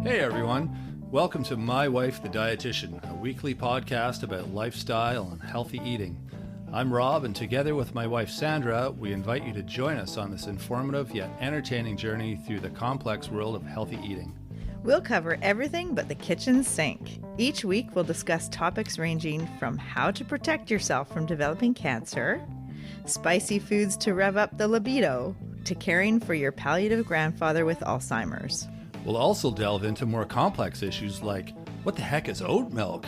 Hey everyone, welcome to My Wife the Dietitian, a weekly podcast about lifestyle and healthy eating. I'm Rob, and together with my wife Sandra, we invite you to join us on this informative yet entertaining journey through the complex world of healthy eating. We'll cover everything but the kitchen sink. Each week we'll discuss topics ranging from how to protect yourself from developing cancer, spicy foods to rev up the libido, to caring for your palliative grandfather with Alzheimer's. We'll also delve into more complex issues like, what the heck is oat milk?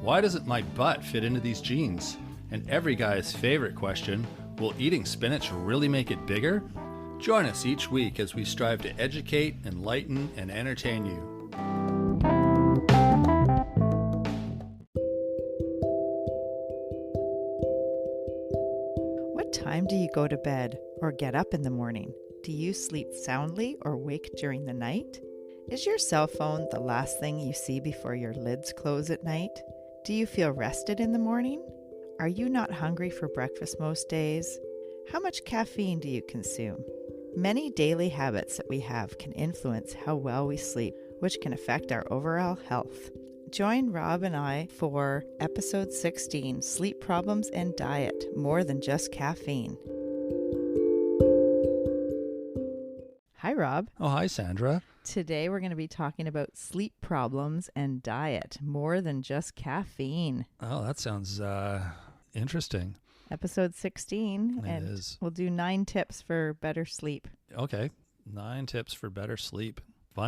Why doesn't my butt fit into these jeans? And every guy's favorite question, will eating spinach really make it bigger? Join us each week as we strive to educate, enlighten, and entertain you. What time do you go to bed or get up in the morning? Do you sleep soundly or wake during the night? Is your cell phone the last thing you see before your lids close at night? Do you feel rested in the morning? Are you not hungry for breakfast most days? How much caffeine do you consume? Many daily habits that we have can influence how well we sleep, which can affect our overall health. Join Rob and I for episode 16, Sleep Problems and Diet, More Than Just Caffeine. Hi, Rob. Oh, hi, Sandra. Today we're going to be talking about sleep problems and diet, more than just caffeine. Oh, that sounds interesting. Episode 16, It and is. we'll do 9 tips for better sleep. Okay, 9 tips for better sleep.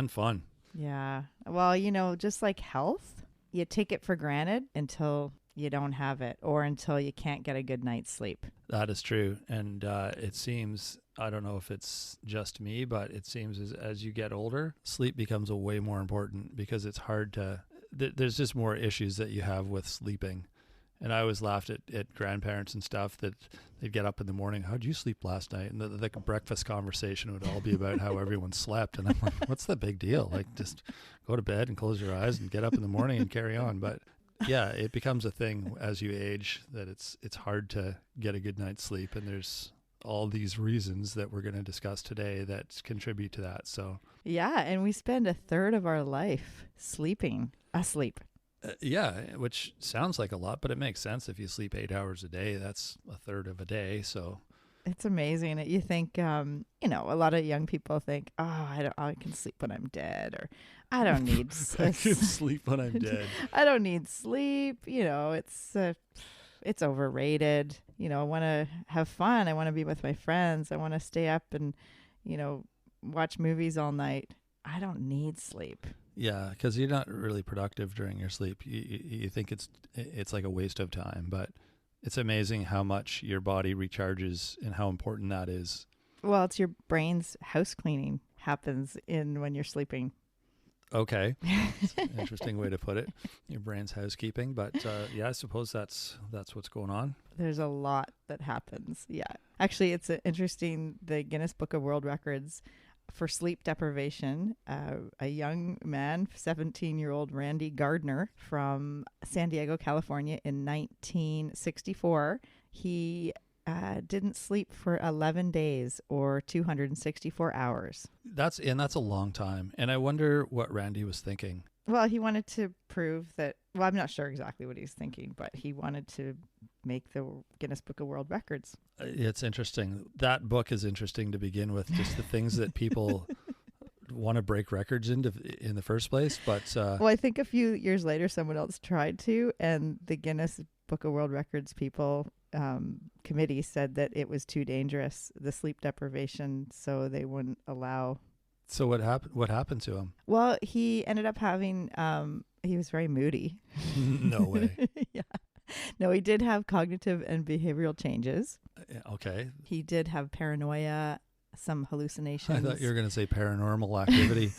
Fun. Yeah. Well, just like health, you take it for granted until you don't have it or until you can't get a good night's sleep. That is true. And it seems, I don't know if it's just me, but it seems as you get older, sleep becomes a way more important because it's hard to, there's just more issues that you have with sleeping. And I always laughed at grandparents and stuff that they'd get up in the morning, how'd you sleep last night? And the breakfast conversation would all be about how everyone slept. And I'm like, what's the big deal? Like, just go to bed and close your eyes and get up in the morning and carry on. But yeah, it becomes a thing as you age that it's hard to get a good night's sleep. And there's all these reasons that we're going to discuss today that contribute to that. So Yeah, and we spend a third of our life sleeping, asleep. Yeah, which sounds like a lot, but it makes sense. If you sleep 8 hours a day, that's a third of a day. So It's amazing that you think, a lot of young people think, I can sleep when I'm dead, or I don't need I can sleep when I'm dead. I don't need sleep. It's overrated. I want to have fun. I want to be with my friends. I want to stay up and, watch movies all night. I don't need sleep. Yeah, because you're not really productive during your sleep. You think it's like a waste of time, but it's amazing how much your body recharges and how important that is. Well, it's your brain's house cleaning happens when you're sleeping. Okay, that's an interesting way to put it. Your brain's housekeeping, but yeah, I suppose that's what's going on. There's a lot that happens. Yeah, actually, it's interesting. The Guinness Book of World Records for sleep deprivation, a young man, 17-year-old Randy Gardner from San Diego, California in 1964, he didn't sleep for 11 days or 264 hours. That's a long time. And I wonder what Randy was thinking. Well, he wanted to prove that, I'm not sure exactly what he's thinking, but he wanted to make the Guinness Book of World Records. It's interesting. That book is interesting to begin with, just the things that people want to break records in the first place. But well, I think a few years later, someone else tried to, and the Guinness Book of World Records people committee said that it was too dangerous, the sleep deprivation, so they wouldn't allow. So what happened to him? Well, he ended up having, he was very moody. No way. Yeah. No, he did have cognitive and behavioral changes. Okay. He did have paranoia, some hallucinations. I thought you were going to say paranormal activity.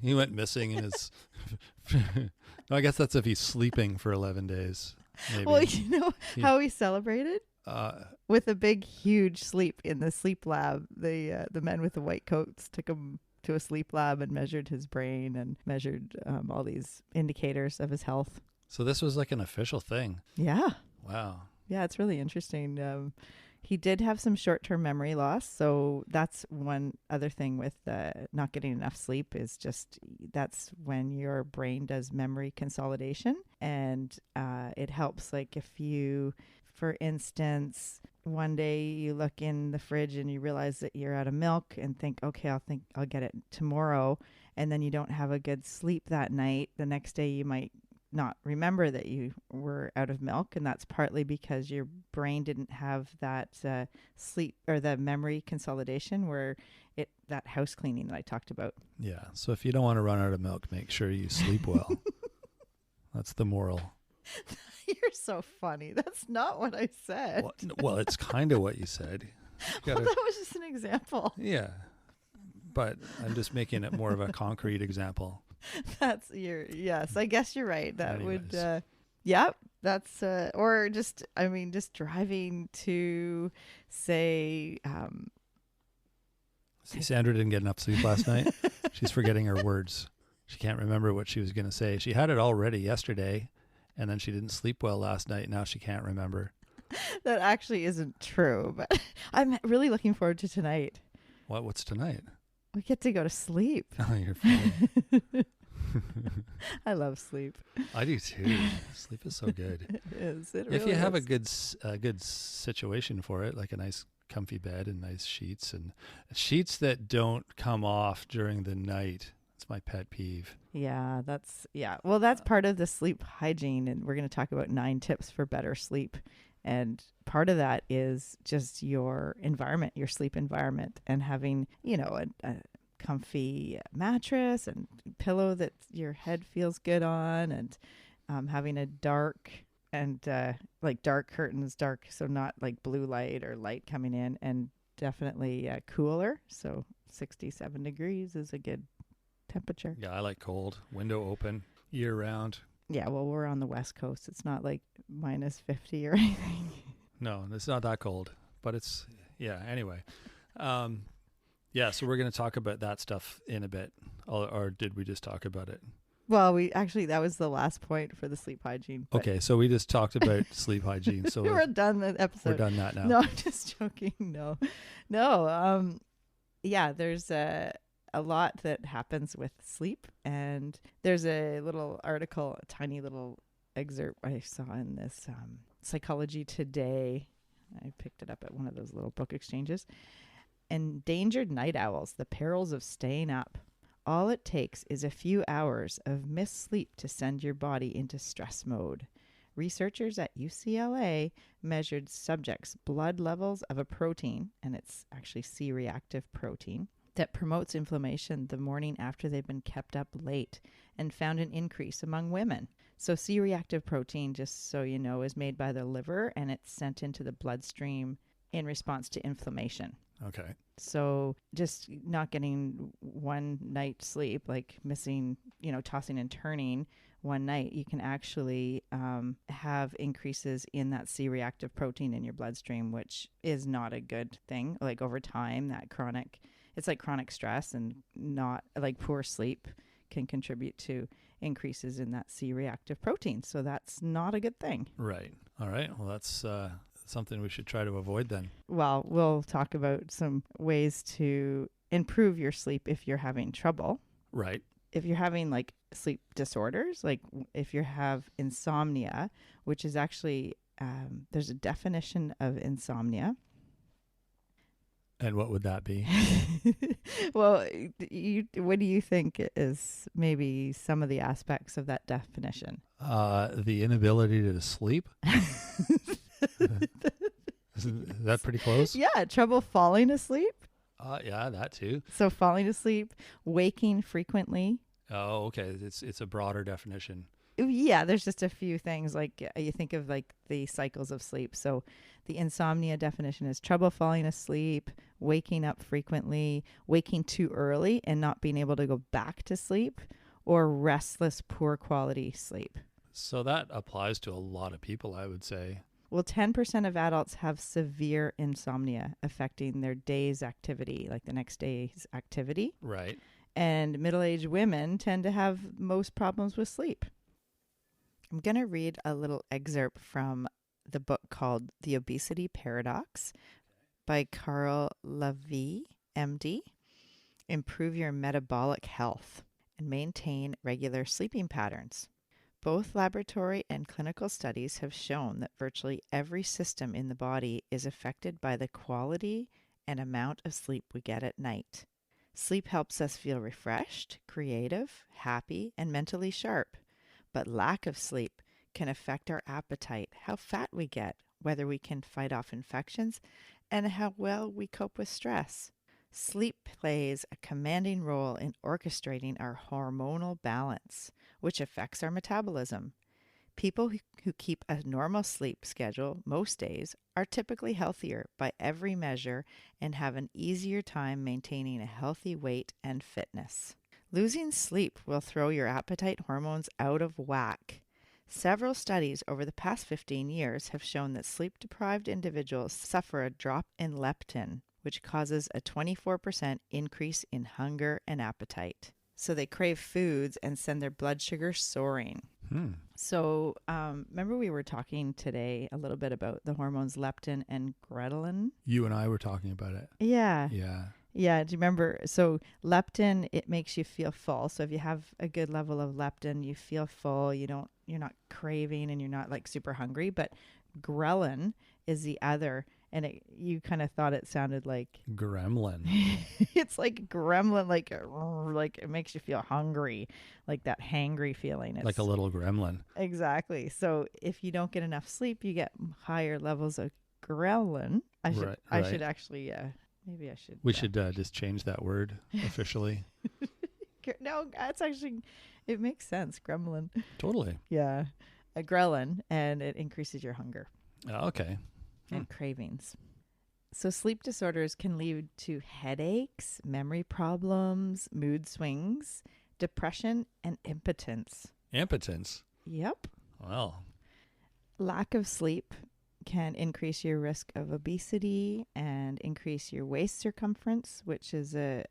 He went missing in his... No, I guess that's if he's sleeping for 11 days. Maybe. Well, how he celebrated? With a big, huge sleep in the sleep lab. The men with the white coats took him to a sleep lab and measured his brain and measured all these indicators of his health. So this was like an official thing. Yeah. Wow. Yeah, it's really interesting He did have some short-term memory loss, so that's one other thing with not getting enough sleep is just that's when your brain does memory consolidation, and it helps. Like if you, for instance, one day you look in the fridge and you realize that you're out of milk and think, okay, I'll get it tomorrow, and then you don't have a good sleep that night. The next day you might not remember that you were out of milk, and that's partly because your brain didn't have that sleep or the memory consolidation where that house cleaning that I talked about. Yeah. So if you don't want to run out of milk, make sure you sleep well. That's the moral. You're so funny. That's not what I said. Well, it's kind of what you said. Well, that was just an example. Yeah. But I'm just making it more of a concrete example. Yes, I guess you're right. That Anyways. would, yep, that's, or just driving to, say, See, Sandra didn't get enough sleep last night. She's forgetting her words. She can't remember what she was going to say. She had it all ready yesterday, and then she didn't sleep well last night. Now she can't remember. That actually isn't true, but I'm really looking forward to tonight. What's tonight? We get to go to sleep. Oh, you're funny. I love sleep. I do too. Sleep is so good. It is. It If really you have is. a good situation for it, like a nice comfy bed and nice sheets, and sheets that don't come off during the night. It's my pet peeve. Yeah, well, that's part of the sleep hygiene, and we're going to talk about 9 tips for better sleep. And part of that is just your environment, your sleep environment, and having, a comfy mattress and pillow that your head feels good on, and having a dark and like dark curtains, so not like blue light or light coming in, and definitely cooler. So 67 degrees is a good temperature. Yeah, I like cold. Window open year round. Yeah, well, we're on the West Coast. It's not like minus 50 or anything. No, it's not that cold, but it's, yeah, anyway. Yeah, so we're going to talk about that stuff in a bit, or did we just talk about it? Well, that was the last point for the sleep hygiene. Okay, so we just talked about sleep hygiene. So we're done the episode. We're done that now. No, I'm just joking. No. Yeah, there's a lot that happens with sleep, and there's a little article, a tiny little excerpt I saw in this Psychology Today. I picked it up at one of those little book exchanges. Endangered night owls, the perils of staying up. All it takes is a few hours of missed sleep to send your body into stress mode. Researchers at UCLA measured subjects' blood levels of a protein, and it's actually C-reactive protein, that promotes inflammation the morning after they've been kept up late, and found an increase among women. So C-reactive protein, just so you know, is made by the liver, and it's sent into the bloodstream in response to inflammation. Okay. So just not getting one night sleep, like missing, tossing and turning one night, you can actually have increases in that C-reactive protein in your bloodstream, which is not a good thing. Like over time, it's like chronic stress, and not like poor sleep can contribute to increases in that C-reactive protein. So that's not a good thing. Right. All right. Well, that's something we should try to avoid then. Well, we'll talk about some ways to improve your sleep if you're having trouble. Right. If you're having like sleep disorders, like if you have insomnia, which is actually, there's a definition of insomnia. And what would that be? Well, what do you think is maybe some of the aspects of that definition? The inability to sleep. Is that pretty close? Yeah, trouble falling asleep. Yeah, that too. So falling asleep, waking frequently. Oh, okay. It's a broader definition. Yeah, there's just a few things, like you think of like the cycles of sleep. So the insomnia definition is trouble falling asleep, waking up frequently, waking too early and not being able to go back to sleep, or restless, poor quality sleep. So that applies to a lot of people, I would say. Well, 10% of adults have severe insomnia affecting their day's activity, like the next day's activity. Right. And middle-aged women tend to have most problems with sleep. I'm going to read a little excerpt from the book called The Obesity Paradox by Carl Levy, MD. Improve your metabolic health and maintain regular sleeping patterns. Both laboratory and clinical studies have shown that virtually every system in the body is affected by the quality and amount of sleep we get at night. Sleep helps us feel refreshed, creative, happy, and mentally sharp. But lack of sleep can affect our appetite, how fat we get, whether we can fight off infections, and how well we cope with stress. Sleep plays a commanding role in orchestrating our hormonal balance, which affects our metabolism. People who keep a normal sleep schedule most days are typically healthier by every measure and have an easier time maintaining a healthy weight and fitness. Losing sleep will throw your appetite hormones out of whack. Several studies over the past 15 years have shown that sleep-deprived individuals suffer a drop in leptin, which causes a 24% increase in hunger and appetite. So they crave foods and send their blood sugar soaring. So remember we were talking today a little bit about the hormones leptin and ghrelin? You and I were talking about it. Yeah. Yeah. Yeah. Do you remember? So leptin, it makes you feel full. So if you have a good level of leptin, you feel full. You're not craving and you're not like super hungry. But ghrelin is the other. And you kind of thought it sounded like gremlin. It's like gremlin, like it makes you feel hungry, like that hangry feeling. It's like a little gremlin. Exactly. So if you don't get enough sleep, you get higher levels of ghrelin. I should actually, maybe I should. We should just change that word officially. No, that's actually, it makes sense. Gremlin. Totally. Yeah. A ghrelin, and it increases your hunger. Okay. And cravings. So sleep disorders can lead to headaches, memory problems, mood swings, depression, and impotence. Impotence? Yep. Well. Lack of sleep can increase your risk of obesity and increase your waist circumference, which is a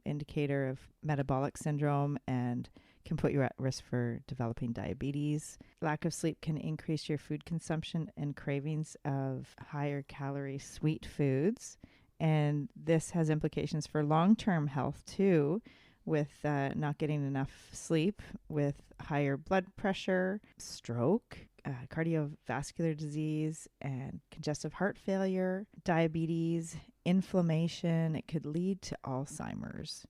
indicator of metabolic syndrome and can put you at risk for developing diabetes. Lack of sleep can increase your food consumption and cravings of higher calorie sweet foods. And this has implications for long-term health too, with not getting enough sleep, with higher blood pressure, stroke, cardiovascular disease, and congestive heart failure, diabetes, inflammation. It could lead to Alzheimer's.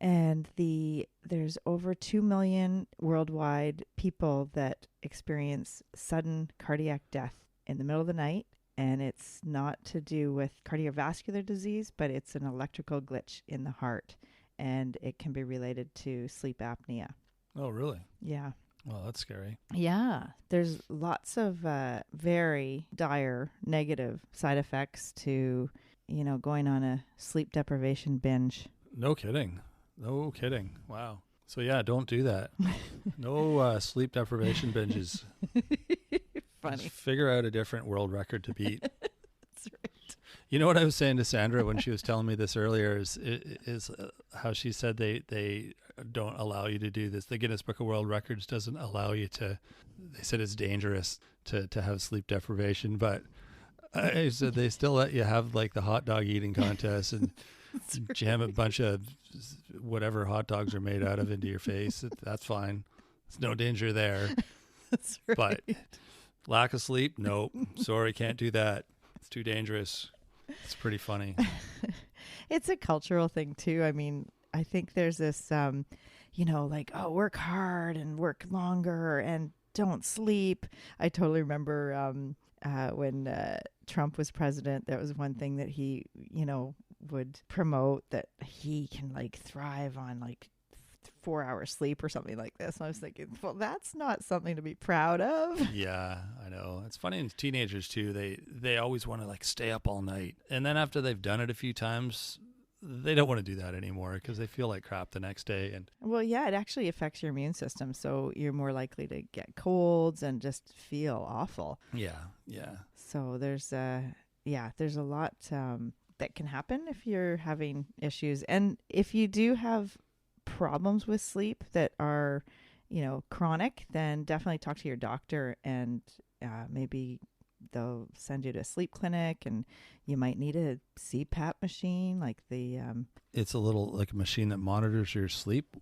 And there's over 2 million worldwide people that experience sudden cardiac death in the middle of the night. And it's not to do with cardiovascular disease, but it's an electrical glitch in the heart. And it can be related to sleep apnea. Oh, really? Yeah. Well, that's scary. Yeah. There's lots of very dire negative side effects to, going on a sleep deprivation binge. No kidding. No kidding. Wow. So yeah, don't do that. No sleep deprivation binges. Funny. Just figure out a different world record to beat. That's right. You know what I was saying to Sandra when she was telling me this earlier is how she said they don't allow you to do this. The Guinness Book of World Records doesn't allow you to. They said it's dangerous to have sleep deprivation, but I said they still let you have like the hot dog eating contest and jam a bunch of whatever hot dogs are made out of into your face. That's fine. There's no danger there. That's right. But lack of sleep, nope. Sorry, can't do that. It's too dangerous. It's pretty funny. It's a cultural thing too. I mean, I think there's this, like, work hard and work longer and don't sleep. I totally remember when Trump was president, that was one thing that he, would promote, that he can like thrive on like 4 hours sleep or something like this. And I was thinking, well, that's not something to be proud of. Yeah, I know. It's funny in teenagers too. They always want to like stay up all night. And then after they've done it a few times, they don't want to do that anymore because they feel like crap the next day. And well, yeah, it actually affects your immune system. So you're more likely to get colds and just feel awful. Yeah. So there's a lot that can happen if you're having issues. And if you do have problems with sleep that are, chronic, then definitely talk to your doctor and maybe they'll send you to a sleep clinic, and you might need a CPAP machine, like the It's a little like a machine that monitors your sleep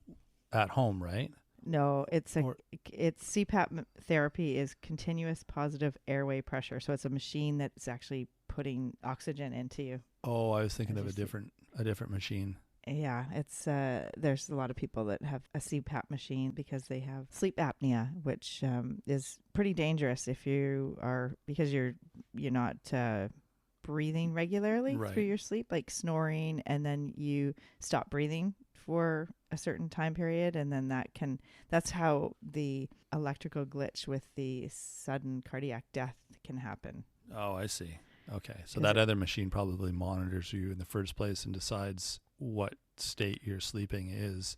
at home, right? no, Or it's CPAP therapy is continuous positive airway pressure. So it's a machine that's actually putting oxygen into you. oh, I was thinking As of you sleep. a different machine. Yeah, it's there's a lot of people that have a CPAP machine because they have sleep apnea, which is pretty dangerous if you are because you're not breathing regularly through Right. your sleep, like snoring, and then you stop breathing for a certain time period, and then that's how the electrical glitch with the sudden cardiac death can happen. Oh, I see. Okay. So 'Cause that other machine probably monitors you in the first place and decides what state you're sleeping is.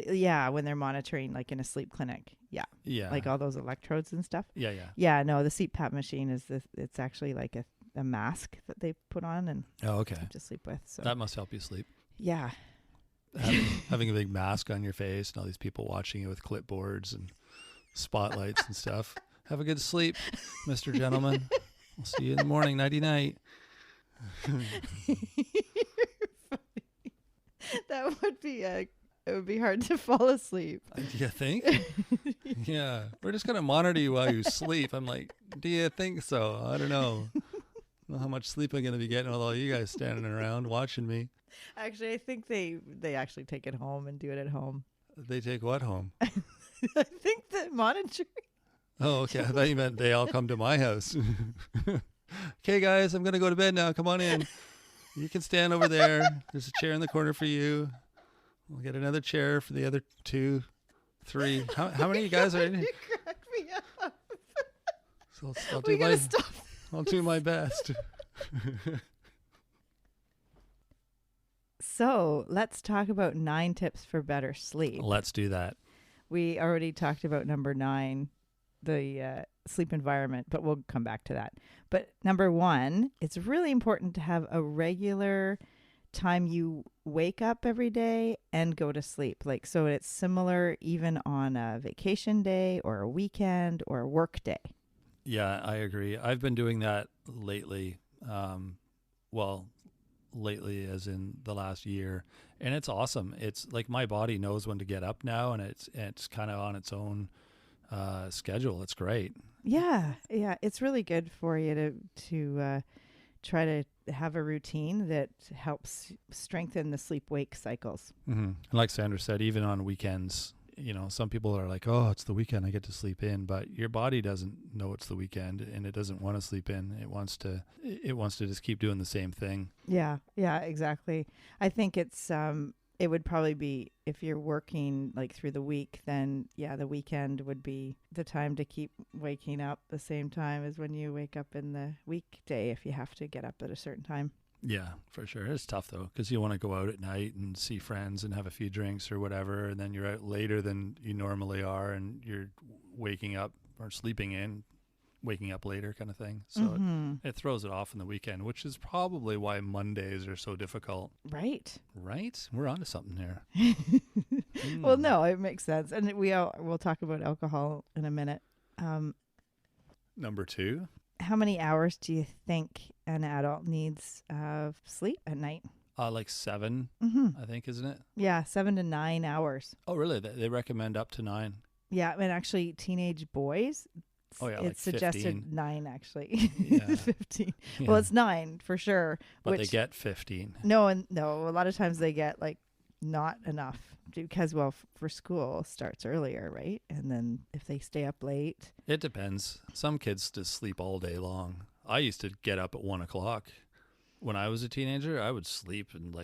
yeah, when they're monitoring, like in a sleep clinic, yeah, Yeah. like all those electrodes and stuff. Yeah, yeah. Yeah, no, the CPAP machine it's actually like a mask that they put on and Oh, okay. to sleep with. So That must help you sleep. yeah. Having a big mask on your face and all these people watching you with clipboards and spotlights and stuff. Have a good sleep, Mr. Gentleman. I'll see you in the morning. Nighty night. That would be it would be hard to fall asleep. Do you think? Yeah. We're just going to monitor you while you sleep. I'm like, do you think so? I don't know. I don't know how much sleep I'm going to be getting with all you guys standing around watching me. Actually, I think they actually take it home and do it at home. They take what home? I think the monitoring. Oh, okay. I thought you meant they all come to my house. Okay, guys, I'm going to go to bed now. Come on in. You can stand over there. There's a chair in the corner for you. We'll get another chair for the other 2, 3. How many of you guys are in here? You cracked me up. So We gotta stop. I'll do my best. So let's talk about 9 tips for better sleep. Let's do that. We already talked about number 9, the sleep environment, but we'll come back to that. But number 1, it's really important to have a regular time you wake up every day and go to sleep. Like, so it's similar even on a vacation day or a weekend or a work day. Yeah, I agree. I've been doing that lately. Lately as in the last year, and it's awesome. It's like my body knows when to get up now, and it's kind of on its own schedule. It's great. Yeah, it's really good for you to try to have a routine that helps strengthen the sleep-wake cycles. Mm-hmm. And like Sandra said, even on weekends, some people are like, "Oh, it's the weekend, I get to sleep in," but your body doesn't know it's the weekend, and it doesn't want to sleep in. It wants to just keep doing the same thing. Yeah, exactly. I think it would probably be if you're working like through the week, then yeah, the weekend would be the time to keep waking up the same time as when you wake up in the weekday if you have to get up at a certain time. Yeah, for sure. It's tough though, because you want to go out at night and see friends and have a few drinks or whatever, and then you're out later than you normally are, and you're waking up or sleeping in, waking up later kind of thing. So it throws it off in the weekend, which is probably why Mondays are so difficult. Right. We're onto something here. Well, no, it makes sense. And we'll talk about alcohol in a minute. Number 2. How many hours do you think an adult needs of sleep at night? Like 7, I think, isn't it? Yeah, 7 to 9 hours. Oh, really? They recommend up to 9. Yeah, and actually teenage boys, Oh, yeah, it's like suggested 15. 9 actually. Yeah. 15. Yeah. Well, it's 9 for sure. But they get 15. No, a lot of times they get like not enough because, well, for school starts earlier, right? And then if they stay up late. It depends. Some kids just sleep all day long. I used to get up at 1 o'clock. When I was a teenager, I would sleep, and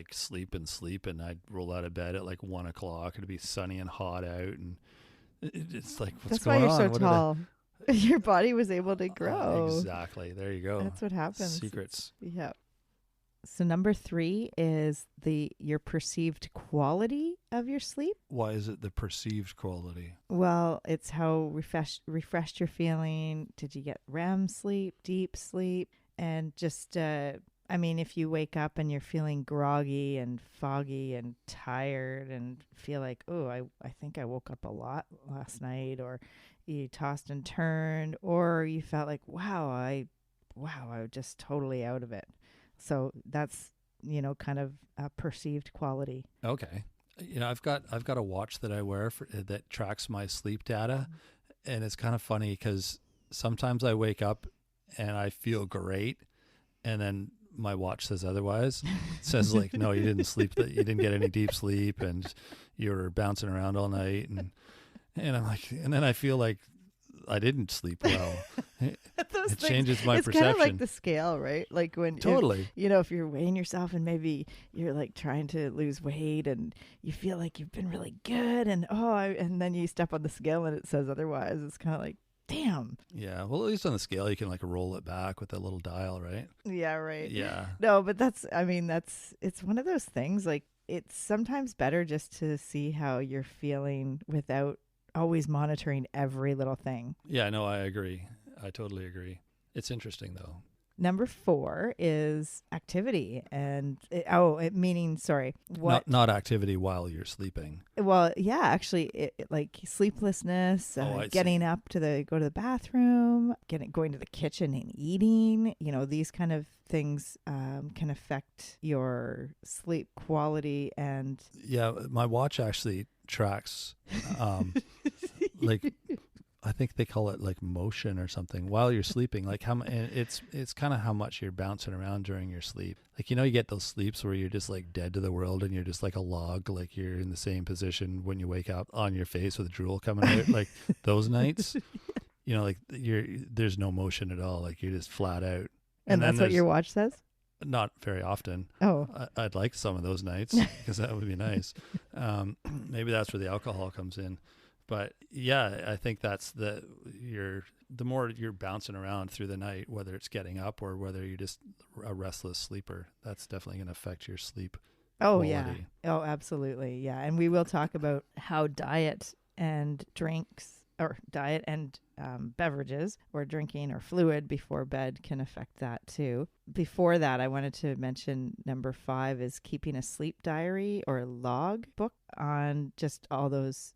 I'd roll out of bed at like 1 o'clock. It'd be sunny and hot out, and it's like, what's That's going on? why you're so tall. Your body was able to grow. Exactly. There you go. That's what happens. Secrets. Yeah. So number 3 is your perceived quality of your sleep. Why is it the perceived quality? Well, it's how refreshed you're feeling. Did you get REM sleep, deep sleep? And just, if you wake up and you're feeling groggy and foggy and tired and feel like, oh, I think I woke up a lot last night, or you tossed and turned, or you felt like, wow, I was just totally out of it. So that's, kind of a perceived quality. Okay. I've got a watch that I wear that tracks my sleep data, and it's kind of funny because sometimes I wake up and I feel great, and then my watch says otherwise. It says like, no, you didn't sleep, you didn't get any deep sleep, and you were bouncing around all night, and I'm like, and then I feel like I didn't sleep well. It changes my it's perception. kind of like the scale, right? Like when Totally. if you're weighing yourself and maybe you're like trying to lose weight and you feel like you've been really good and then you step on the scale and it says otherwise. It's kind of like, damn. Yeah. Well, at least on the scale, you can like roll it back with that little dial, right? Yeah, right. Yeah. No, but it's one of those things. Like, it's sometimes better just to see how you're feeling without always monitoring every little thing. Yeah, no, I agree. I totally agree. It's interesting though. Number 4 is activity, and Not activity while you're sleeping. Well, yeah, actually, like sleeplessness, getting up to go to the bathroom, going to the kitchen and eating. These kind of things can affect your sleep quality. And Yeah, my watch actually tracks, like, I think they call it like motion or something while you're sleeping. Like and it's kind of how much you're bouncing around during your sleep. Like, you get those sleeps where you're just like dead to the world and you're just like a log, like you're in the same position when you wake up on your face with drool coming out. Like those nights, like there's no motion at all. Like you're just flat out. And that's what your watch says? Not very often. Oh, I'd like some of those nights because that would be nice. Maybe that's where the alcohol comes in. But yeah, I think that's the more you're bouncing around through the night, whether it's getting up or whether you're just a restless sleeper, that's definitely going to affect your sleep quality. Yeah. Oh, absolutely. Yeah. And we will talk about how diet and beverages or drinking or fluid before bed can affect that too. Before that, I wanted to mention number 5 is keeping a sleep diary or log book on just all these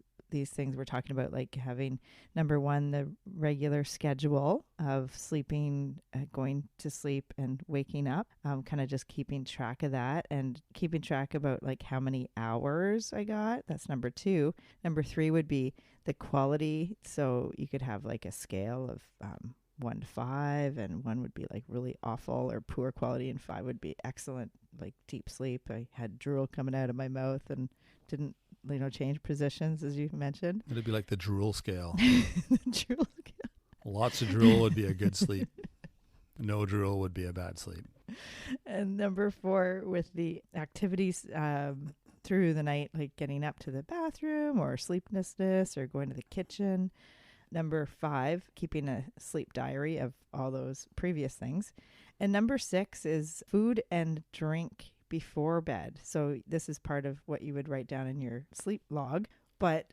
things we're talking about, like having, number 1, the regular schedule of sleeping, going to sleep and waking up, kind of just keeping track of that and keeping track about like how many hours I got. That's number 2. Number 3 would be the quality. So you could have like a scale of 1 to 5, and 1 would be like really awful or poor quality, and 5 would be excellent, like deep sleep. I had drool coming out of my mouth and didn't change positions, as you mentioned. It'd be like the drool scale. The drool scale. Lots of drool would be a good sleep. No drool would be a bad sleep. And number 4, with the activities through the night, like getting up to the bathroom or sleeplessness or going to the kitchen. Number 5, keeping a sleep diary of all those previous things. And number 6 is food and drink before bed. So this is part of what you would write down in your sleep log, but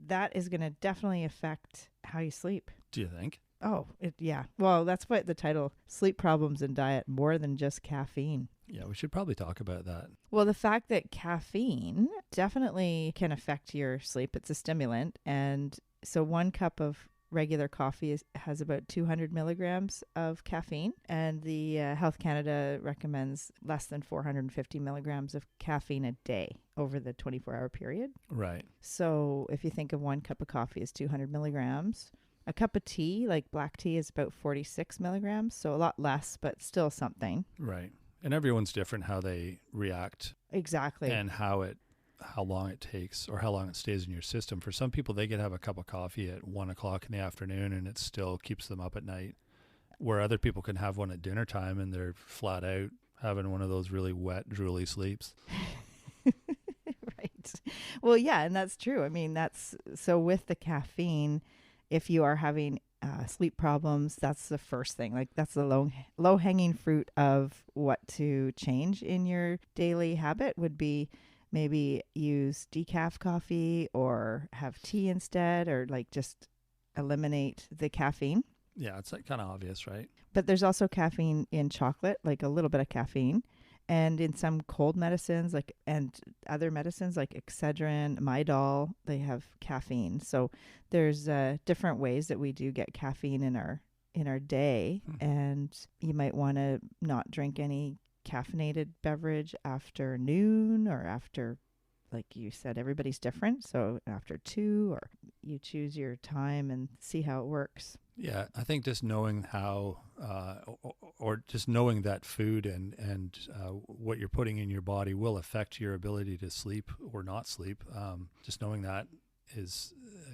that is going to definitely affect how you sleep. Do you think? Oh, yeah. Well, that's what the title, Sleep Problems and Diet, More Than Just Caffeine. Yeah, we should probably talk about that. Well, the fact that caffeine definitely can affect your sleep. It's a stimulant. And so 1 cup of regular coffee has about 200 milligrams of caffeine, and the Health Canada recommends less than 450 milligrams of caffeine a day over the 24-hour period. Right. So if you think of 1 cup of coffee as 200 milligrams, a cup of tea, like black tea, is about 46 milligrams, so a lot less, but still something. Right. And everyone's different how they react. Exactly. And how long it takes or how long it stays in your system. For some people, they could have a cup of coffee at 1 o'clock in the afternoon and it still keeps them up at night, where other people can have one at dinner time and they're flat out having one of those really wet, drooly sleeps. Right. Well, yeah, and that's true. I mean, so with the caffeine, if you are having sleep problems, that's the first thing. Like, that's the low hanging fruit of what to change in your daily habit would be maybe use decaf coffee or have tea instead, or like just eliminate the caffeine. Yeah, it's like kind of obvious, right? But there's also caffeine in chocolate, like a little bit of caffeine. And in some cold medicines, and other medicines like Excedrin, Midol, they have caffeine. So there's different ways that we do get caffeine in our day, and you might want to not drink any caffeinated beverage after noon or after, like you said, everybody's different. So after 2, or you choose your time and see how it works. Yeah, I think just knowing how, or just knowing that food and what you're putting in your body will affect your ability to sleep or not sleep. Just knowing that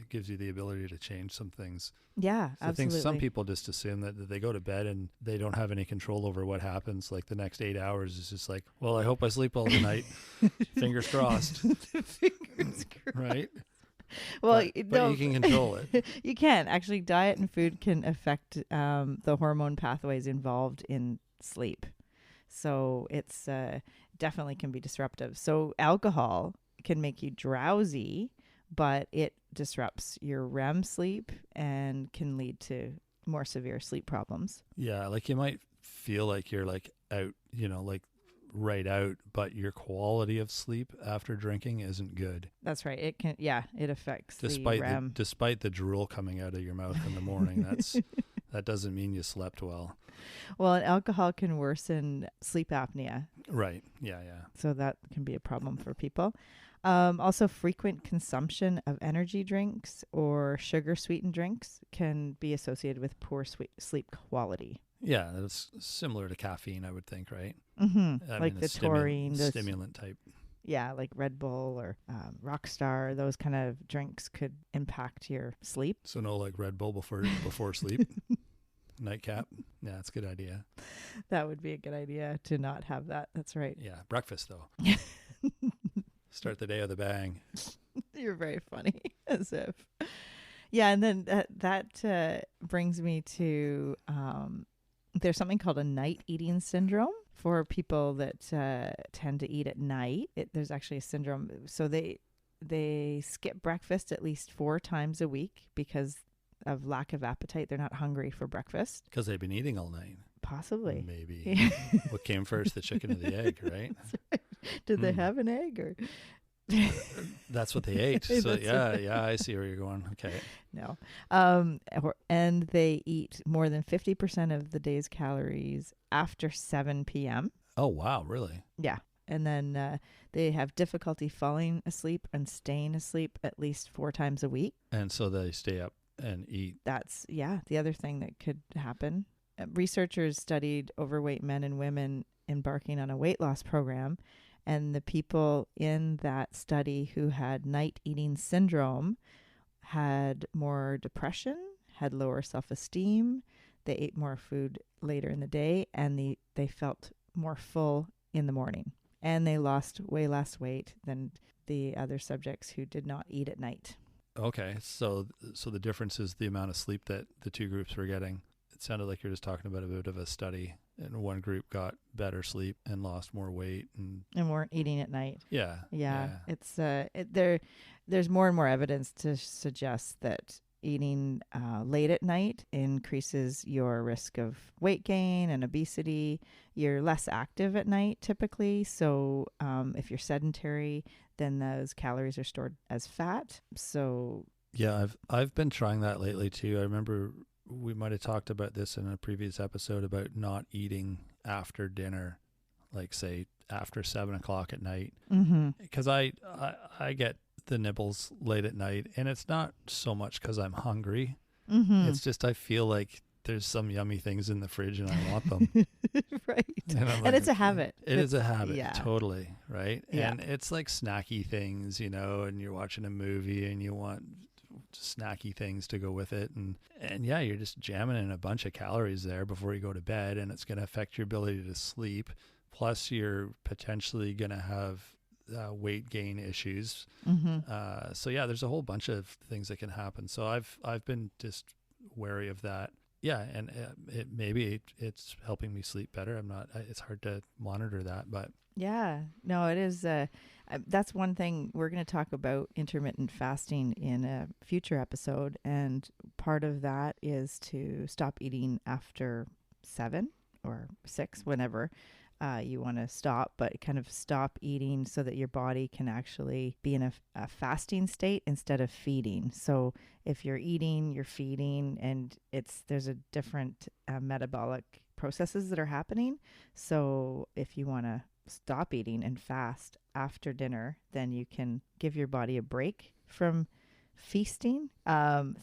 gives you the ability to change some things. Yeah, So I absolutely. think some people just assume that they go to bed and they don't have any control over what happens. Like the next 8 hours is just like, well, I hope I sleep all the night. Fingers crossed. Fingers crossed. Right? Well, but you can control it. You can. Actually, diet and food can affect the hormone pathways involved in sleep. So it's definitely can be disruptive. So alcohol can make you drowsy, but it disrupts your REM sleep and can lead to more severe sleep problems. Yeah, like you might feel like you're like out, like right out, but your quality of sleep after drinking isn't good. That's right. It can, it affects Despite the REM. Despite the drool coming out of your mouth in the morning, that doesn't mean you slept well. Well, and alcohol can worsen sleep apnea. Right. Yeah. So that can be a problem for people. Also, frequent consumption of energy drinks or sugar-sweetened drinks can be associated with poor sleep quality. Yeah, that's similar to caffeine, I would think, right? Mm-hmm. I Like mean, the taurine. stimulant type. Yeah, like Red Bull or Rockstar. Those kind of drinks could impact your sleep. So no, like Red Bull before sleep. Nightcap. Yeah, that's a good idea. That would be a good idea to not have that. That's right. Yeah, breakfast though. Start the day with a bang. You're very funny, as if. Yeah, and then that brings me to there's something called a night eating syndrome for people that tend to eat at night. There's actually a syndrome. So they skip breakfast at least 4 times a week because of lack of appetite. They're not hungry for breakfast. Because they've been eating all night. Possibly. Maybe. What came first, the chicken or the egg, right? That's right. Did they have an egg or? That's what they ate. So yeah, I see where you're going. Okay. No. And they eat more than 50% of the day's calories after 7 p.m. Oh, wow. Really? Yeah. And then they have difficulty falling asleep and staying asleep at least 4 times a week. And so they stay up and eat. That's, the other thing that could happen. Researchers studied overweight men and women embarking on a weight loss program. And the people in that study who had night eating syndrome had more depression, had lower self-esteem. They ate more food later in the day, and they felt more full in the morning. And they lost way less weight than the other subjects who did not eat at night. Okay, so the difference is the amount of sleep that the two groups were getting. It sounded like you're just talking about a bit of a study. And one group got better sleep and lost more weight and weren't eating at night. Yeah. It's there's more and more evidence to suggest that eating late at night increases your risk of weight gain and obesity. You're less active at night typically, so if you're sedentary, then those calories are stored as fat. So yeah, I've been trying that lately too. I remember we might have talked about this in a previous episode about not eating after dinner, like say after 7 o'clock at night. Because I get the nibbles late at night, and it's not so much because I'm hungry. It's just I feel like there's some yummy things in the fridge and I want them. Right. And it's a habit. It is a habit. Yeah. Totally. Right. Yeah. And it's like snacky things, and you're watching a movie and you want snacky things to go with it, and yeah, you're just jamming in a bunch of calories there before you go to bed, and it's going to affect your ability to sleep, plus you're potentially going to have weight gain issues. So yeah, there's a whole bunch of things that can happen. So I've been just wary of that. Yeah, and it's helping me sleep better. It's hard to monitor that, but yeah, no, it is. That's one thing we're going to talk about intermittent fasting in a future episode. And part of that is to stop eating after 7 or 6, whenever. you want to stop, but kind of stop eating so that your body can actually be in a fasting state instead of feeding. So if you're eating, you're feeding, and there's a different metabolic processes that are happening. So if you want to stop eating and fast after dinner, then you can give your body a break from feasting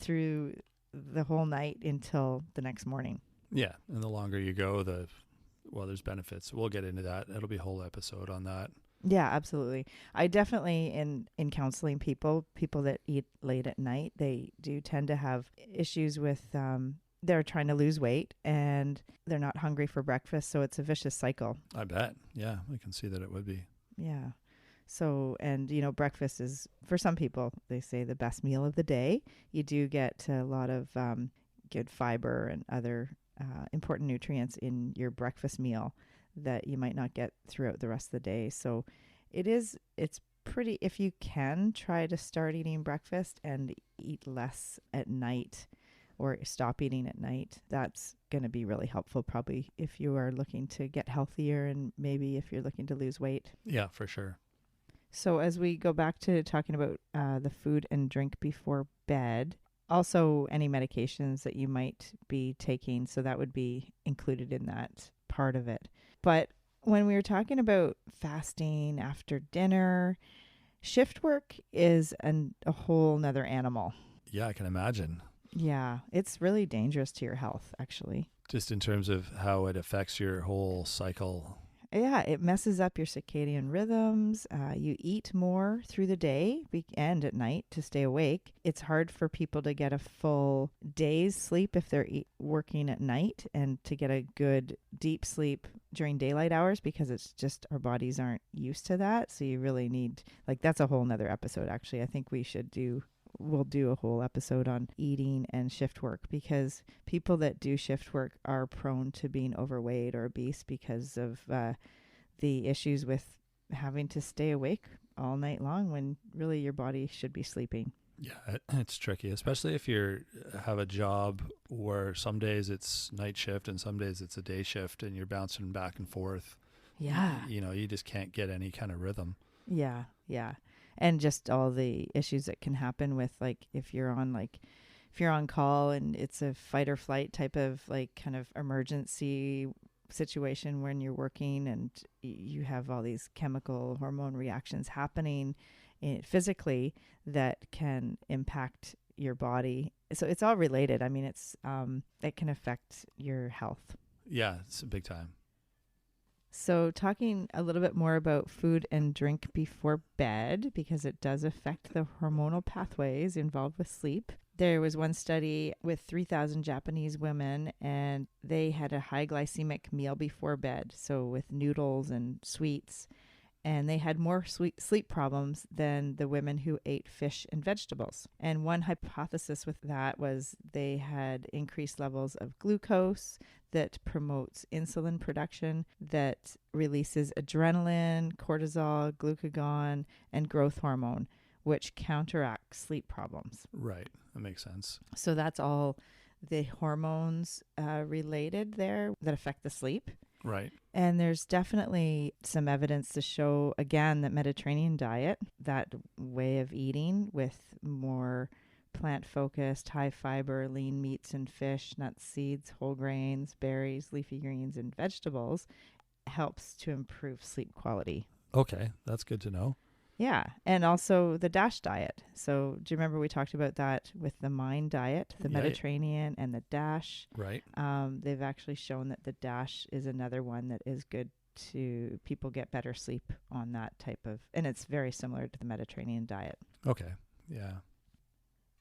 through the whole night until the next morning. Yeah, and the longer you go, there's benefits. We'll get into that. It'll be a whole episode on that. Yeah, absolutely. I definitely, in counseling people that eat late at night, they do tend to have issues with, they're trying to lose weight and they're not hungry for breakfast. So it's a vicious cycle. I bet. Yeah, I can see that it would be. Yeah. So, and breakfast is, for some people, they say the best meal of the day. You do get a lot of good fiber and other important nutrients in your breakfast meal that you might not get throughout the rest of the day. So it's pretty, if you can try to start eating breakfast and eat less at night or stop eating at night, that's going to be really helpful probably if you are looking to get healthier and maybe if you're looking to lose weight. Yeah, for sure. So as we go back to talking about the food and drink before bed, also any medications that you might be taking, so that would be included in that part of it. But when we were talking about fasting after dinner, shift work is a whole nother animal. Yeah, I can imagine. Yeah, it's really dangerous to your health, actually. Just in terms of how it affects your whole cycle. Yeah, it messes up your circadian rhythms. You eat more through the day and at night to stay awake. It's hard for people to get a full day's sleep if they're working at night and to get a good deep sleep during daylight hours because it's just our bodies aren't used to that. So you really need, that's a whole nother episode, actually. I think we'll do a whole episode on eating and shift work because people that do shift work are prone to being overweight or obese because of the issues with having to stay awake all night long when really your body should be sleeping. Yeah, it's tricky, especially if you have a job where some days it's night shift and some days it's a day shift and you're bouncing back and forth. Yeah. You just can't get any kind of rhythm. Yeah, yeah. And just all the issues that can happen with if you're on call and it's a fight or flight type of kind of emergency situation when you're working and you have all these chemical hormone reactions happening physically that can impact your body. So it's all related. I mean, it can affect your health. Yeah, it's a big time. So talking a little bit more about food and drink before bed, because it does affect the hormonal pathways involved with sleep. There was one study with 3,000 Japanese women, and they had a high glycemic meal before bed, so with noodles and sweets, and they had more sleep problems than the women who ate fish and vegetables. And one hypothesis with that was they had increased levels of glucose that promotes insulin production, that releases adrenaline, cortisol, glucagon, and growth hormone, which counteracts sleep problems. Right. That makes sense. So that's all the hormones related there that affect the sleep. Right. And there's definitely some evidence to show, again, that Mediterranean diet, that way of eating with more plant-focused, high-fiber, lean meats and fish, nuts, seeds, whole grains, berries, leafy greens, and vegetables, helps to improve sleep quality. Okay, that's good to know. Yeah, and also the DASH diet. So do you remember we talked about that with the MIND diet, the Mediterranean and the DASH? Right. They've actually shown that the DASH is another one that is good to people get better sleep on that type of, and it's very similar to the Mediterranean diet. Okay, yeah.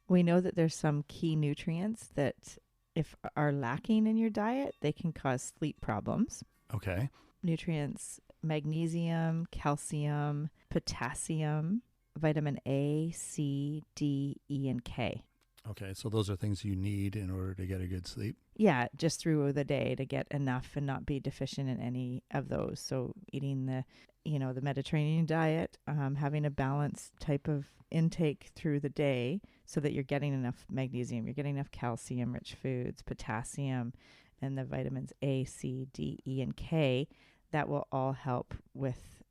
We know that there's some key nutrients that if are lacking in your diet, they can cause sleep problems. Okay. Nutrients: magnesium, calcium, potassium, vitamin A, C, D, E, and K. Okay, so those are things you need in order to get a good sleep? Yeah, just through the day to get enough and not be deficient in any of those. So eating the Mediterranean diet, having a balanced type of intake through the day so that you're getting enough magnesium, you're getting enough calcium-rich foods, potassium, and the vitamins A, C, D, E, and K. that will all help with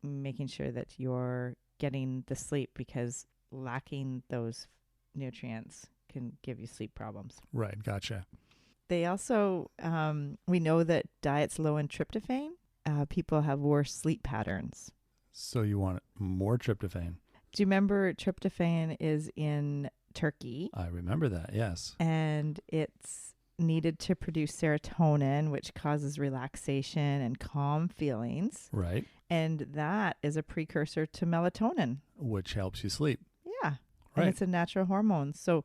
making sure that you're getting the sleep, because lacking those nutrients can give you sleep problems. Right. Gotcha. They also, we know that diets low in tryptophan, people have worse sleep patterns. So you want more tryptophan. Do you remember tryptophan is in turkey? I remember that, yes. And it's needed to produce serotonin, which causes relaxation and calm feelings. Right. And that is a precursor to melatonin. Which helps you sleep. Yeah. Right. And it's a natural hormone. So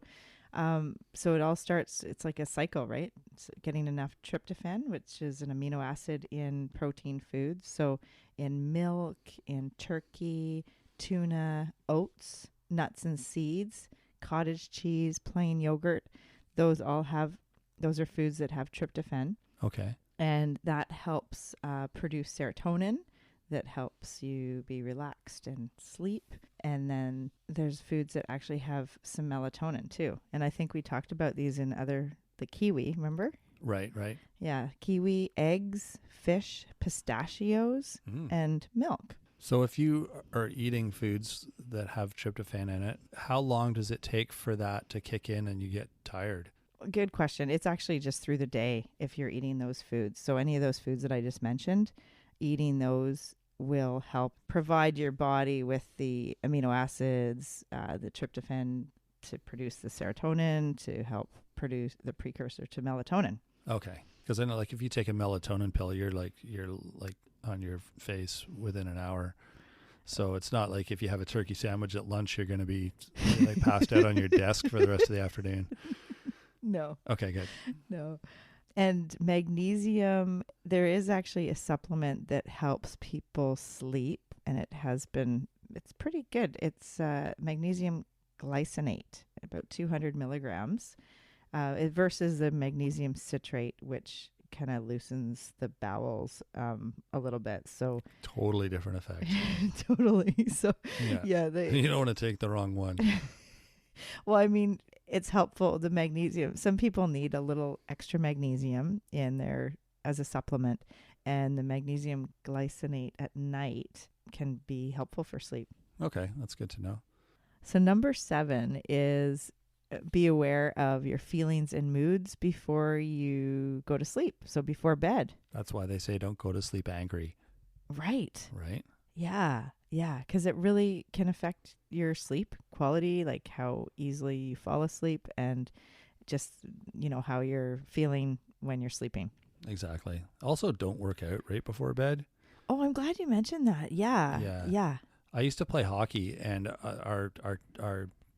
it all starts, it's like a cycle, right? It's getting enough tryptophan, which is an amino acid in protein foods. So in milk, in turkey, tuna, oats, nuts and seeds, cottage cheese, plain yogurt, those are foods that have tryptophan. Okay. And that helps produce serotonin, that helps you be relaxed and sleep. And then there's foods that actually have some melatonin too. And I think we talked about these in the kiwi, remember? Right. Yeah, kiwi, eggs, fish, pistachios, and milk. So if you are eating foods that have tryptophan in it, how long does it take for that to kick in and you get tired? Good question. It's actually just through the day if you're eating those foods. So any of those foods that I just mentioned, eating those will help provide your body with the amino acids, the tryptophan to produce the serotonin to help produce the precursor to melatonin. Okay. Because I know, like, if you take a melatonin pill, you're like on your face within an hour. So it's not like if you have a turkey sandwich at lunch, you're going to be like passed out on your desk for the rest of the afternoon. No. Okay, good. No. And magnesium, there is actually a supplement that helps people sleep, and it's pretty good. It's magnesium glycinate, about 200 milligrams, versus the magnesium citrate, which kind of loosens the bowels a little bit. So totally different effect. Totally. So yeah, you don't want to take the wrong one. Well, I mean, it's helpful. The magnesium, some people need a little extra magnesium in there as a supplement, and the magnesium glycinate at night can be helpful for sleep. Okay, that's good to know. So number 7 is be aware of your feelings and moods before you go to sleep. So before bed. That's why they say don't go to sleep angry. Right. Right? Yeah. Yeah. Because it really can affect your sleep quality, like how easily you fall asleep and just, how you're feeling when you're sleeping. Exactly. Also, don't work out right before bed. Oh, I'm glad you mentioned that. Yeah. I used to play hockey, and our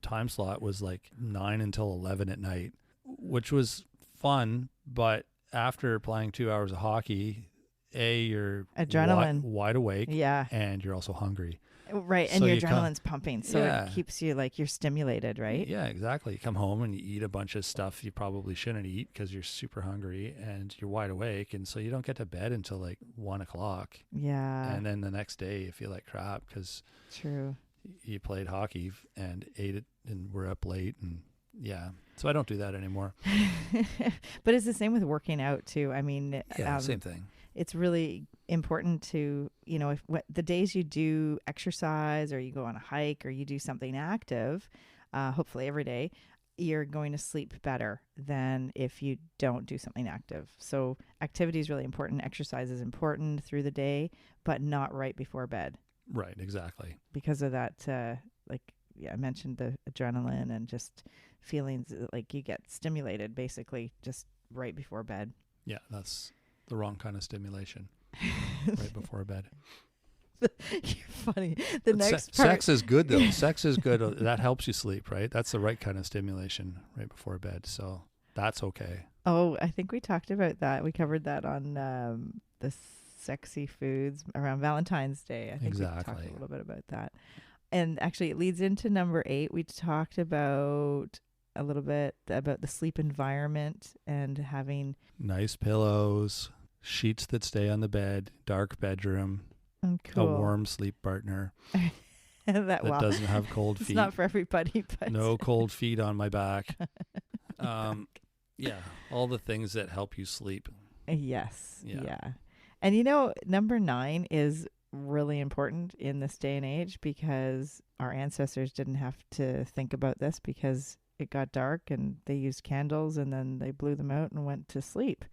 time slot was like 9 until 11 at night, which was fun. But after playing 2 hours of hockey, you're adrenaline wide awake, yeah, and you're also hungry. Right, and your adrenaline's pumping, so it keeps you like you're stimulated, right? Yeah, exactly. You come home and you eat a bunch of stuff you probably shouldn't eat because you're super hungry and you're wide awake, and so you don't get to bed until like 1 o'clock. Yeah, and then the next day you feel like crap because you played hockey and ate it and were up late, and so I don't do that anymore. But it's the same with working out too. I mean, same thing. It's really important to, if the days you do exercise or you go on a hike or you do something active, hopefully every day, you're going to sleep better than if you don't do something active. So activity is really important. Exercise is important through the day, but not right before bed. Right, exactly. Because of that, I mentioned the adrenaline and just feelings like you get stimulated basically just right before bed. Yeah, that's the wrong kind of stimulation right before bed. You're funny. Sex is good though. Sex is good. That helps you sleep, right? That's the right kind of stimulation right before bed. So that's okay. Oh, I think we talked about that. We covered that on the sexy foods around Valentine's Day. I think we talked a little bit about that. And actually it leads into number 8. We talked about a little bit about the sleep environment and having nice pillows, sheets that stay on the bed, dark bedroom, a warm sleep partner that doesn't have cold feet. It's not for everybody, but no cold feet on my back. All the things that help you sleep. Yes. Yeah. And number 9 is really important in this day and age because our ancestors didn't have to think about this because it got dark and they used candles and then they blew them out and went to sleep.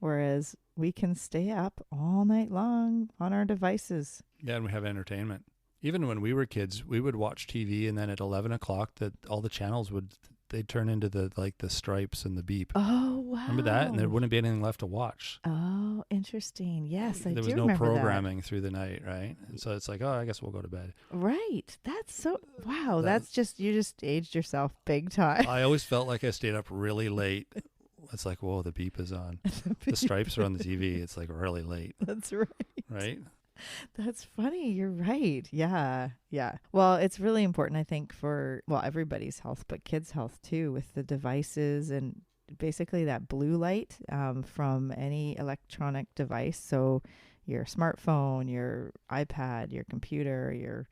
Whereas we can stay up all night long on our devices. Yeah, and we have entertainment. Even when we were kids, we would watch TV, and then at 11 o'clock, all the channels they'd turn into the stripes and the beep. Oh, wow. Remember that? And there wouldn't be anything left to watch. Oh, interesting. Yes, I do remember that. There was no programming through the night, right? And so it's like, oh, I guess we'll go to bed. Right. That's so, wow. You just aged yourself big time. I always felt like I stayed up really late. It's like, whoa, the beep is on. The stripes are on the TV. It's like really late. That's right. Right? That's funny. You're right. Yeah. Yeah. Well, it's really important, I think, for, everybody's health, but kids' health too, with the devices and basically that blue light from any electronic device. So your smartphone, your iPad, your computer, your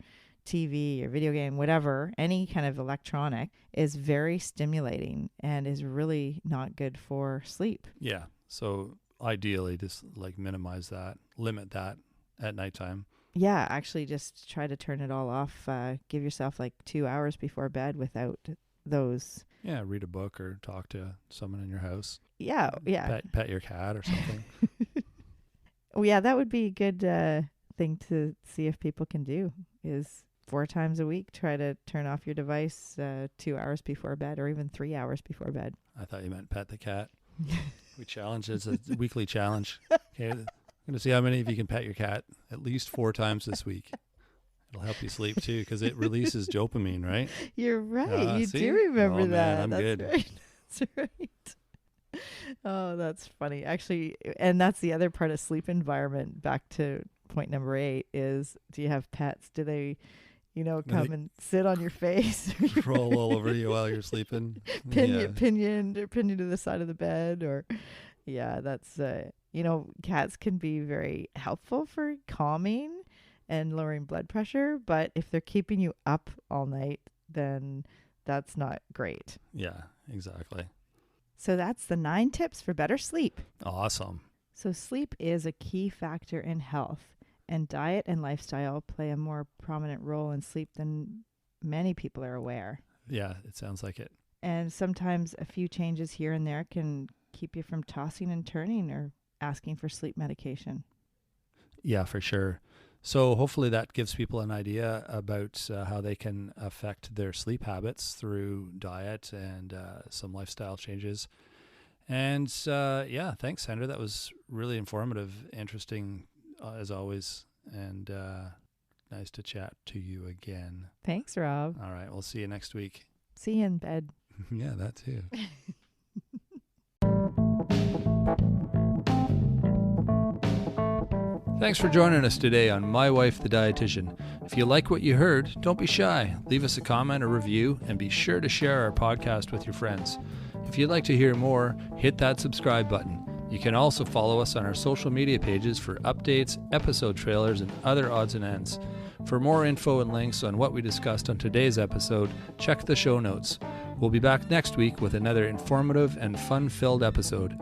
TV, your video game, whatever, any kind of electronic is very stimulating and is really not good for sleep. Yeah. So ideally just like minimize that, limit that at nighttime. Yeah, actually just try to turn it all off. Give yourself like 2 hours before bed without those. Yeah, read a book or talk to someone in your house. Yeah. Pet your cat or something. Well, yeah, that would be a good thing to see if people can do is 4 times a week, try to turn off your device 2 hours before bed or even 3 hours before bed. I thought you meant pet the cat. We challenge. It's a weekly challenge. Okay, I'm going to see how many of you can pet your cat at least 4 times this week. It'll help you sleep too because it releases dopamine, right? You're right. You do remember that. Man, I'm good. Right. That's right. Oh, that's funny. Actually, and that's the other part of sleep environment. Back to point number 8 is, do you have pets? Do they, come and sit on your face? Roll all over you while you're sleeping? Pin you to the side of the bed or, yeah, that's, cats can be very helpful for calming and lowering blood pressure, but if they're keeping you up all night, then that's not great. Yeah, exactly. So that's the 9 tips for better sleep. Awesome. So sleep is a key factor in health, and diet and lifestyle play a more prominent role in sleep than many people are aware. Yeah, it sounds like it. And sometimes a few changes here and there can keep you from tossing and turning or asking for sleep medication. Yeah, for sure. So hopefully that gives people an idea about how they can affect their sleep habits through diet and some lifestyle changes. And thanks, Sandra. That was really informative, interesting as always, and nice to chat to you again. Thanks, Rob. All right, we'll see you next week. See you in bed. Yeah, that too. Thanks for joining us today on My Wife the Dietitian. If you like what you heard, don't be shy. Leave us a comment or review, and be sure to share our podcast with your friends. If you'd like to hear more, hit that subscribe button. You can also follow us on our social media pages for updates, episode trailers, and other odds and ends. For more info and links on what we discussed on today's episode, check the show notes. We'll be back next week with another informative and fun-filled episode.